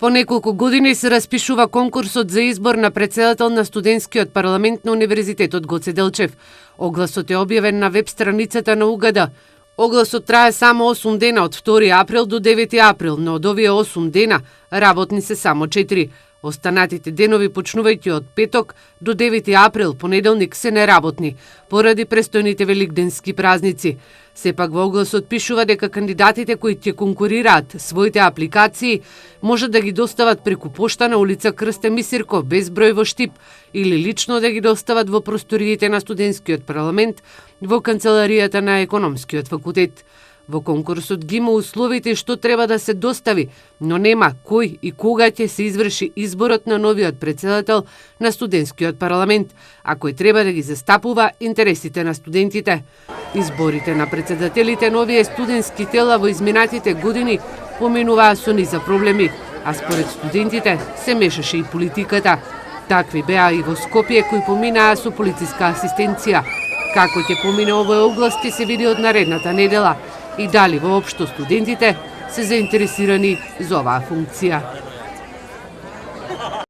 По неколку години се распишува конкурсот за избор на председател на студентскиот парламент на Универзитетот Гоце Делчев. Огласот е објавен на веб страницата на УГД. Огласот трае само 8 дена од 2 април до 9 април, но од овие 8 дена работни се само 4. Останатите денови почнувајќи од петок до 9 април, понеделник, се неработни, поради престојните великденски празници. Сепак во огласот пишува дека кандидатите кои ќе конкурираат своите апликации можат да ги достават преку пошта на улица Крсте Мисирков без број во Штип или лично да ги достават во просториите на студентскиот парламент во канцеларијата на економскиот факултет. Во конкурсот ги има условите што треба да се достави, но нема кој и кога ќе се изврши изборот на новиот председател на студентскиот парламент, а кој треба да ги застапува интересите на студентите. Изборите на председателите на овие студентски тела во изминатите години поминуваа со низа проблеми, а според студентите се мешаше и политиката. Такви беа и во Скопје кои поминаа со полициска асистенција. Како ќе помине овој оглас ќе се види од наредната недела и дали воопшто студентите се заинтересирани за оваа функција.